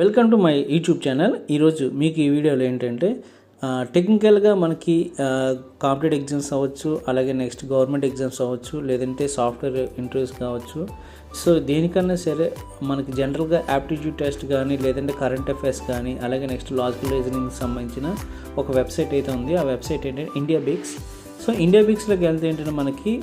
Welcome to my YouTube channel. ఈరోజు మీకు ఈ వీడియోలో ఏంటంటే టెక్నికల్గా మనకి కాంపిటేటివ్ ఎగ్జామ్స్ అవ్వచ్చు, అలాగే నెక్స్ట్ గవర్నమెంట్ ఎగ్జామ్స్ అవ్వచ్చు, లేదంటే సాఫ్ట్వేర్ ఇంటర్వ్యూస్ కావచ్చు. సో దేనికన్నా సరే మనకి జనరల్గా యాప్టిట్యూడ్ టెస్ట్ కానీ, లేదంటే కరెంట్ అఫైర్స్ కానీ, అలాగే నెక్స్ట్ లాజికల్ రీజనింగ్కి సంబంధించిన ఒక వెబ్సైట్ అయితే ఉంది. ఆ వెబ్సైట్ ఏంటంటే ఇండియా బిక్స్. సో ఇండియా బిక్స్లోకి వెళ్తే ఏంటంటే మనకి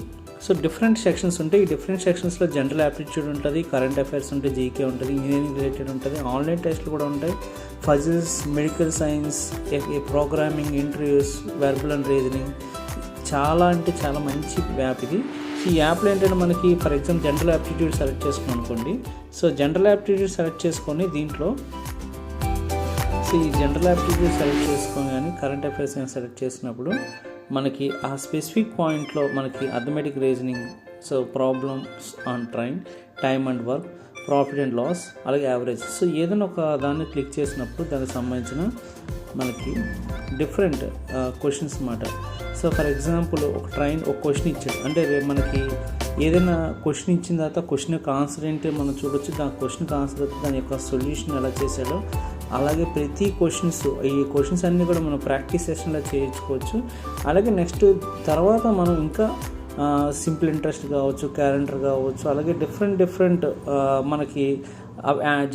డిఫరెంట్ సెక్షన్స్ ఉంటాయి. ఈ డిఫరెంట్ సెక్షన్స్లో జనరల్ యాప్టిట్యూడ్ ఉంటుంది, కరెంట్ అఫైర్స్ ఉంటుంది, జీకే ఉంటుంది, ఇంజనీరింగ్ రిలేటెడ్ ఉంటుంది, ఆన్లైన్ టెస్ట్లు కూడా ఉంటాయి, puzzles, medical science, programming, interviews, verbal and reasoning. చాలా అంటే చాలా మంచి యాప్ ఇది. ఈ యాప్లో ఏంటంటే మనకి for example general aptitude select చేసుకుని అనుకోండి. జనరల్ యాప్టిట్యూడ్ సెలెక్ట్ చేసుకొని దీంట్లో ఈ జనరల్ యాప్టిట్యూడ్ సెలెక్ట్ చేసుకొని కానీ కరెంట్ అఫైర్స్ కానీ సెలెక్ట్ చేసినప్పుడు మనకి ఆ స్పెసిఫిక్ పాయింట్లో మనకి arithmetic reasoning, problems on train, time and work, profit and loss, అలాగే యావరేజ్. ఏదైనా ఒక దాన్ని క్లిక్ చేసినప్పుడు దానికి సంబంధించిన మనకి డిఫరెంట్ క్వశ్చన్స్ అన్నమాట. ఫర్ ఎగ్జాంపుల్ ఒక క్వశ్చన్ ఇచ్చాడు అంటే మనకి ఏదైనా క్వశ్చన్ ఇచ్చిన తర్వాత క్వశ్చన్ యొక్క ఆన్సర్ ఏంటి మనం చూడొచ్చు. దాని క్వశ్చన్కి ఆన్సర్ అయితే దాని యొక్క సొల్యూషన్ ఎలా చేశాడో, అలాగే ప్రతి ఈ క్వశ్చన్స్ అన్నీ కూడా మనం ప్రాక్టీస్ సెషన్లో చేయించుకోవచ్చు. అలాగే నెక్స్ట్ తర్వాత మనం ఇంకా సింపుల్ ఇంట్రెస్ట్ కావచ్చు, క్యాలెండర్ కావచ్చు, అలాగే డిఫరెంట్ మనకి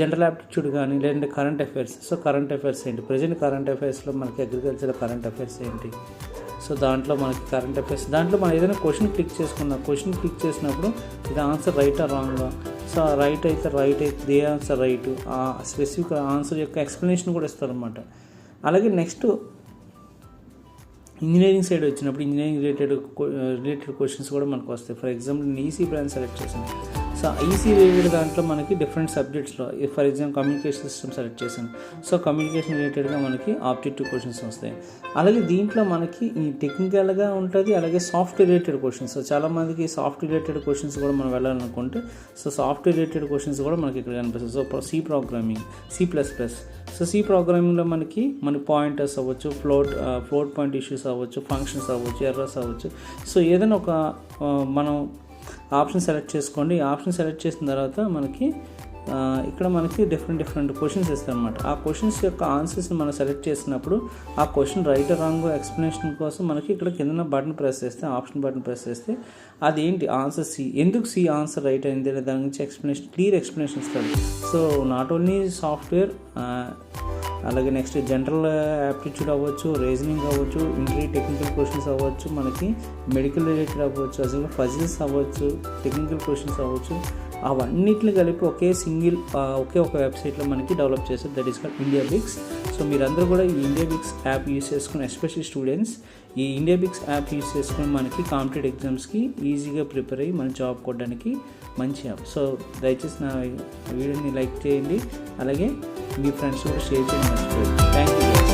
జనరల్ యాప్టిట్యూడ్ కానీ, లేదంటే కరెంట్ అఫైర్స్. కరెంట్ అఫైర్స్ ఏంటి, ప్రజెంట్ కరెంట్ అఫైర్స్లో మనకి అగ్రికల్చర్ కరెంట్ అఫైర్స్ ఏంటి, దాంట్లో మనకి కరెంట్ అఫైర్స్, దాంట్లో మనం ఏదైనా క్వశ్చన్ క్లిక్ చేసుకున్నాం. క్వశ్చన్ క్లిక్ చేసినప్పుడు ఇది ఆన్సర్ రైటా రాంగా, రైట్ అయితే దే ఆన్సర్ రైట్, ఆ స్పెసిఫిక్ ఆన్సర్ యొక్క ఎక్స్ప్లెనేషన్ కూడా ఇస్తారనమాట. అలాగే నెక్స్ట్ ఇంజనీరింగ్ సైడ్ వచ్చినప్పుడు ఇంజనీరింగ్ రిలేటెడ్ క్వశ్చన్స్ కూడా మనకు వస్తాయి. ఫర్ ఎగ్జాంపుల్ నేను ఈసీ బ్రాంచ్ సెలెక్ట్ చేశాను. ఈసీ రిలేటెడ్ దాంట్లో మనకి డిఫరెంట్ సబ్జెక్ట్స్లో for example communication system select చేశాను. కమ్యూనికేషన్ రిలేటెడ్గా మనకి ఆబ్జెక్టివ్ క్వశ్చన్స్ వస్తాయి. అలాగే దీంట్లో మనకి ఈ టెక్నికల్గా ఉంటుంది, అలాగే సాఫ్ట్వేర్ రిలేటెడ్ క్వశ్చన్స్. చాలామందికి సాఫ్ట్వేర్ రిలేటెడ్ క్వశ్చన్స్ కూడా మనం వెళ్ళాలనుకుంటే సాఫ్ట్వేర్ రిలేటెడ్ క్వశ్చన్స్ కూడా మనకి ఇక్కడ కనిపిస్తుంది. C programming, C++. సి ప్రోగ్రామింగ్లో మన పాయింటర్స్ అవ్వచ్చు, ఫ్లోట్ పాయింట్ ఇష్యూస్ అవ్వచ్చు, ఫంక్షన్స్ అవ్వచ్చు, ఎర్రర్స్ అవ్వచ్చు. ఏదైనా ఒక మనం ఆప్షన్ సెలెక్ట్ చేసుకోండి. ఆప్షన్ సెలెక్ట్ చేసిన తర్వాత మనకి ఇక్కడ మనకి డిఫరెంట్ క్వశ్చన్స్ ఇస్తారనమాట. ఆ క్వశ్చన్స్ యొక్క ఆన్సర్స్ని మనం సెలెక్ట్ చేసినప్పుడు ఆ క్వశ్చన్ రైట్ రాంగ్ ఎక్స్ప్లెనేషన్ కోసం మనకి ఇక్కడ కింద బటన్ ప్రెస్ చేస్తే, ఆప్షన్ బటన్ ప్రెస్ చేస్తే అది ఏంటి ఆన్సర్ ఎందుకు సి ఆన్సర్ రైట్ అయింది అనే దాని గురించి క్లియర్ ఎక్స్ప్లెనేషన్ ఇస్తారు. నాట్ ఓన్లీ సాఫ్ట్వేర్, అలాగే నెక్స్ట్ జనరల్ యాప్టిట్యూడ్ అవ్వచ్చు, రీజనింగ్ అవ్వచ్చు, ఇంటర్వ్యూ టెక్నికల్ క్వశ్చన్స్ అవ్వచ్చు, మనకి మెడికల్ రిలేటెడ్ అవ్వచ్చు, అసలు ఫజిల్స్ అవ్వచ్చు, టెక్నికల్ క్వశ్చన్స్ అవ్వచ్చు, అవన్నిటిని కలిపి ఒకే ఒక వెబ్సైట్లో మనకి డెవలప్ చేస్తారు. That is called India Bix. మీరందరూ కూడా ఈ ఇండియా బిక్స్ యాప్ యూస్ చేసుకుని, ఎస్పెషల్లీ స్టూడెంట్స్ ఈ ఇండియా బిక్స్ యాప్ యూస్ చేసుకుని మనకి కాంపిటేటివ్ ఎగ్జామ్స్కి ఈజీగా ప్రిపేర్ అయ్యి మన జాబ్ కొట్టడానికి మంచి యాప్. దయచేసి నా వీడియోని లైక్ చేయండి, అలాగే మీ ఫ్రెండ్స్ కూడా షేర్ చేయండి. Thank you.